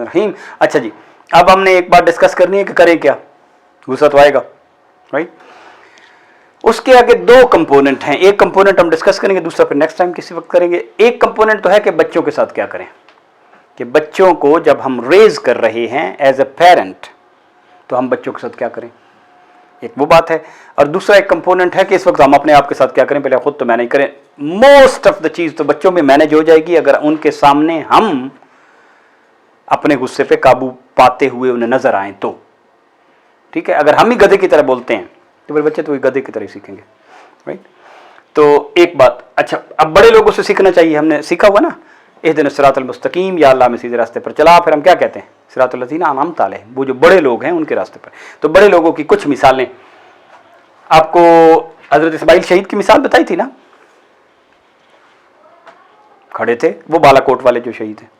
रहीम। अच्छा जी, अब हमने एक बात डिस्कस करनी है कि करें क्या, गुस्सा तो आएगा, राइट। उसके आगे दो कंपोनेंट हैं, एक कंपोनेंट हम डिस्कस करेंगे, दूसरा फिर नेक्स्ट टाइम किसी वक्त करेंगे। एक कंपोनेंट तो है कि बच्चों के साथ क्या करें, कि बच्चों को जब हम रेज कर रहे हैं एज ए पेरेंट तो हम बच्चों के साथ क्या करें, एक वो बात है। और दूसरा एक कंपोनेंट है कि इस वक्त हम अपने आप के साथ क्या करें, पहले खुद तो मैनेज करें। मोस्ट ऑफ द चीज तो बच्चों में मैनेज हो जाएगी अगर उनके सामने हम अपने गुस्से पे काबू पाते हुए उन्हें नजर आए तो, ठीक है। अगर हम ही गधे की तरह बोलते हैं तो फिर बच्चे तो वही गधे की तरह सीखेंगे, राइट। तो एक बात, अच्छा अब बड़े लोगों से सीखना चाहिए, हमने सीखा हुआ ना, इहदिना सिरातल मुस्तकीम, या अल्लाह में सीधे रास्ते पर चला। फिर हम क्या कहते हैं, सिरातल लज़ीना अनअमत अलैहिम, वो जो बड़े लोग हैं उनके रास्ते पर। तो बड़े लोगों की कुछ मिसालें आपको हजरत इस्माइल शहीद की मिसाल बताई थी ना, खड़े थे वो बालाकोट वाले जो शहीद हैं,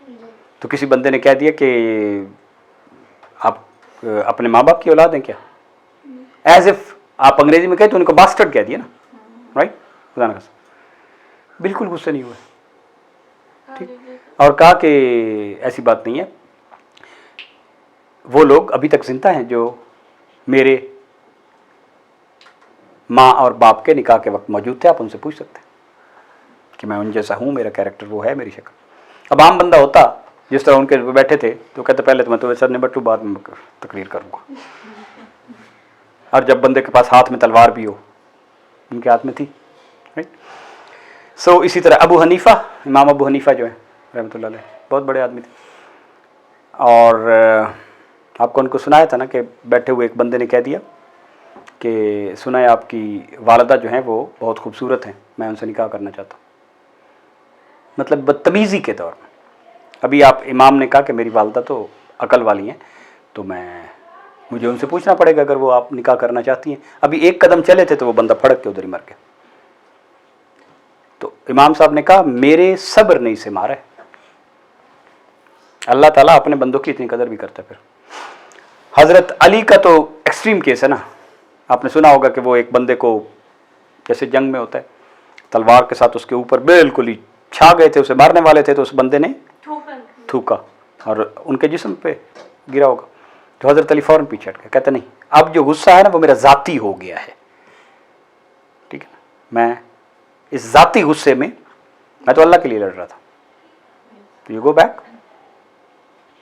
तो किसी बंदे ने कह दिया कि आप अपने माँ बाप की औलाद हैं क्या, एज इफ आप अंग्रेजी में कहे तो उनको बास्टर्ड कह दिया ना, राइट। खुदा ना खास्ता, बिल्कुल गुस्से नहीं हुए, ठीक, और कहा कि ऐसी बात नहीं है, वो लोग अभी तक जिंदा हैं जो मेरे माँ और बाप के निकाह के वक्त मौजूद थे, आप उनसे पूछ सकते हैं कि मैं उन जैसा हूँ, मेरा कैरेक्टर वो है, मेरी शक्ल। अब आम बंदा होता जिस तरह उनके बैठे थे तो कहते पहले तो मैं तुम्हें सर निबट्टू, बाद में तकरीर करूँगा। और जब बंदे के पास हाथ में तलवार भी हो, उनके हाथ में थी, राइट। सो इसी तरह अबू हनीफा, इमाम अबू हनीफा जो है रहमतुल्लाह अलैह, बहुत बड़े आदमी थे। और आपको उनको सुनाया था ना कि बैठे हुए एक बंदे ने कह दिया कि सुना है आपकी वालदा जो हैं वो बहुत खूबसूरत हैं, मैं उनसे निकाह करना चाहता हूँ, मतलब बदतमीज़ी के तौर में। अभी आप इमाम ने कहा कि मेरी वालदा तो अकल वाली हैं, तो मुझे उनसे पूछना पड़ेगा अगर वो आप निकाह करना चाहती हैं। अभी एक कदम चले थे तो वो बंदा फड़क के उधर ही मर गया। तो इमाम साहब ने कहा मेरे सब्र ने इसे मारा है। अल्लाह ताला अपने बंदों की इतनी कदर भी करता है। फिर हज़रत अली का तो एक्सट्रीम केस है ना, आपने सुना होगा कि वो एक बंदे को, जैसे जंग में होता है, तलवार के साथ उसके ऊपर बिल्कुल ही छा गए थे, उसे मारने वाले थे, तो उस बंदे ने थूका और उनके जिस्म पे गिरा होगा। तो हज़रत अली फौरन पीछे हट गए, कहते नहीं, अब जो गुस्सा है ना वो मेरा ज़ाती हो गया है, ठीक है ना, मैं इस ज़ाती गुस्से में, मैं तो अल्लाह के लिए लड़ रहा था, तो you go back,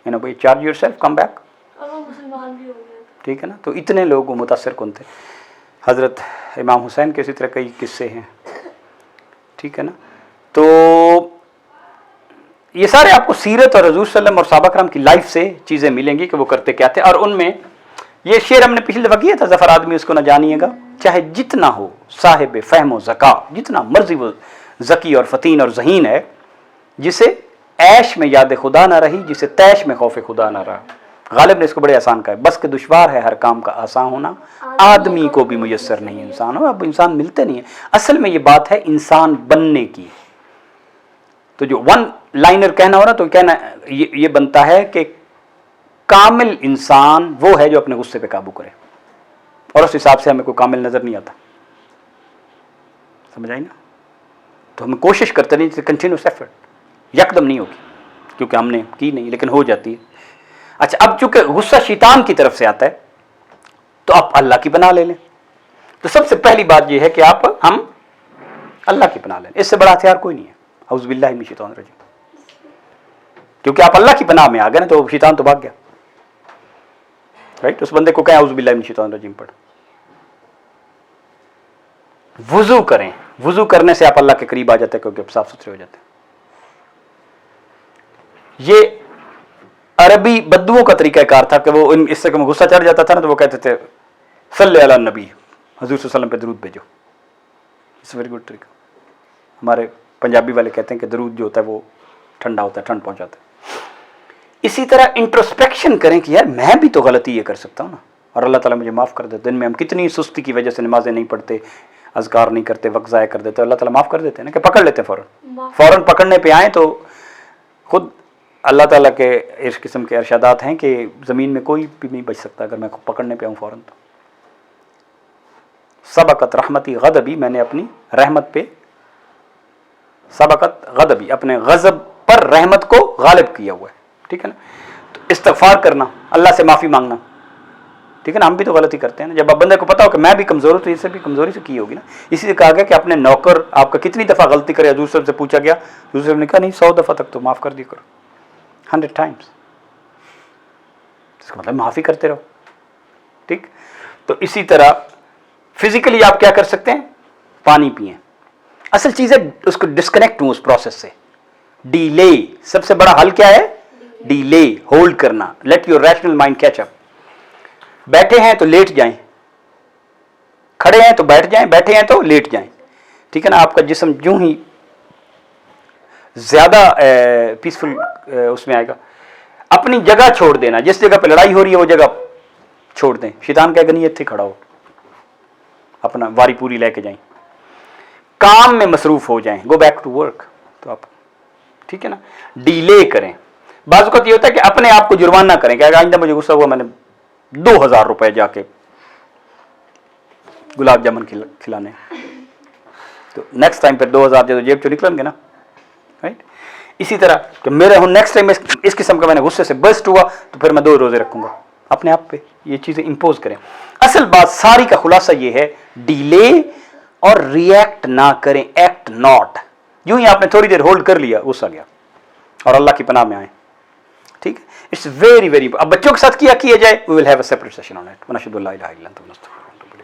you know, charge yourself, come back, ठीक है ना। तो इतने लोग मुतासर कौन थे। हज़रत इमाम हुसैन के इसी तरह कई किस्से हैं, ठीक है ना। तो ये सारे आपको सीरत और रसूल सल्लल्लाहु अलैहि वसल्लम और सहाबा कराम की लाइफ से चीज़ें मिलेंगी कि वो करते क्या थे। और उनमें ये शेर हमने पिछली दफ़ा किया था, ज़फ़र आदमी उसको ना जानिएगा, चाहे जितना हो साहिब फ़हम ज़का, जितना मर्जी वो ज़की और फ़तीन और ज़हीन है, जिसे ऐश में याद खुदा ना रही, जिसे तैश में खौफ खुदा ना रहा। गालिब ने इसको बड़े आसान कहा है, बस के दुश्वार है हर काम का आसान होना, आदमी को भी मुयस्सर नहीं इंसान हो। अब इंसान मिलते नहीं है, असल में ये बात है इंसान बनने की। तो जो वन लाइनर कहना हो ना, तो कहना ये बनता है कि कामिल इंसान वो है जो अपने गुस्से पे काबू करे, और उस हिसाब से हमें कोई कामिल नजर नहीं आता, समझ आई ना। तो हम कोशिश करते नहीं, कंटिन्यूस एफर्ट, यकदम नहीं होगी क्योंकि हमने की नहीं, लेकिन हो जाती है। अच्छा, अब चूंकि गुस्सा शैतान की तरफ से आता है तो आप अल्लाह की पनाह ले लें। तो सबसे पहली बात यह है कि हम अल्लाह की पनाह लें, इससे बड़ा हथियार कोई नहीं है। औज़ु बिल्लाहि मिनश शैतानिर रजीम, क्योंकि आप अल्लाह की पनाह में आ गए ना, तो शैतान तो भाग गया, राइट। उस बंदे को कहें औज़ु बिल्लाहि मिनश शैतानिर रजीम पढ़, वुजू करें, वुजू करने से आप अल्लाह के करीब आ जाते हैं, क्योंकि आप साफ सुथरे हो जाते हैं। ये अरबी बद्दुओं का तरीकाकार था कि वो इससे गुस्सा चढ़ जाता था ना, तो वो कहते थे सल्ले अला नबी, हुजूर सल्लल्लाहु अलैहि वसल्लम पे दरूद भेजो। इट्स वेरी गुड तरीका। हमारे पंजाबी वाले कहते हैं कि दरूद जो होता है वो ठंडा होता है, ठंड पहुंचाता है। इसी तरह इंट्रोस्पेक्शन करें कि यार मैं भी तो गलती ये कर सकता हूँ ना, और अल्लाह ताला मुझे माफ़ कर दे। दिन में हम कितनी सुस्ती की वजह से नमाजें नहीं पढ़ते, अज़कार नहीं करते, वक्त ज़ाया कर देते, अल्लाह ताला माफ़ कर देते हैं ना, कि पकड़ लेते हैं फ़ौरन पकड़ने पे आए तो खुद अल्लाह ताला के इस किस्म के इरशादात हैं कि ज़मीन में कोई भी नहीं बच सकता अगर मैं पकड़ने पे आऊँ फ़ौरन। तो सबकत रहमती गज़बी, मैंने अपनी रहमत पे, सबकत गज़बी, अपने गज़ब पर रहमत को गालिब किया हुआ है, ठीक है ना। तो इस्तगफार करना, अल्लाह से माफ़ी मांगना, ठीक है ना। हम भी तो गलती करते हैं ना। जब अब बंदे को पता हो कि मैं भी कमज़ोर हूँ तो इससे भी कमज़ोरी से की होगी ना। इसी से कहा गया कि अपने नौकर आपका कितनी दफ़ा गलती करे, हजूर साहब से पूछा गया, हजूर साहब ने कहा नहीं 100 दफ़ा तक तो माफ़ कर दिया करो, 100 टाइम्स। इसका मतलब माफ़ी करते रहो, ठीक। तो इसी तरह फिजिकली आप क्या कर सकते हैं, पानी पिए। असल चीज़ है उसको डिस्कनेक्ट हूँ उस प्रोसेस से। डिले, सबसे बड़ा हल क्या है, डिले, होल्ड करना, let your rational mind catch up. बैठे हैं तो लेट जाएं, खड़े हैं तो बैठ जाएं, बैठे हैं तो लेट जाएं, ठीक है ना। आपका जिस्म यूं ही ज्यादा पीसफुल उसमें आएगा। अपनी जगह छोड़ देना, जिस जगह पे लड़ाई हो रही है वो जगह छोड़ दें। शैतान कहेगा नहीं इत्थे खड़ा हो, अपना वारी पूरी लेके जाएं, काम में मसरूफ हो जाएं, गो बैक टू वर्क। तो आप ठीक है ना, डिले करें। बाज़ वक़्त ये होता है कि अपने आप को जुर्माना करें, क्या आइंदा मुझे गुस्सा हुआ मैंने 2000 रुपए जाके गुलाब जामुन खिलाने, तो नेक्स्ट टाइम पर 2000 जो जेब चो निकलेंगे ना, राइट। इसी तरह कि मेरे हूँ नेक्स्ट टाइम इस किस्म का मैंने गुस्से से बस्ट हुआ तो फिर मैं 2 रोजे रखूंगा। अपने आप पे ये चीजें इंपोज करें। असल बात सारी का खुलासा ये है, डिले और रिएक्ट ना करें, एक्ट नॉट। यूं ही आपने थोड़ी देर होल्ड कर लिया, गुस्सा गया, और अल्लाह की पनाह में आए, ठीक है। इट्स वेरी वेरी, अब बच्चों के साथ किया जाए, we will have a separate session on it. वनशहदु अल्ला इलाहा इल्लल्लाह।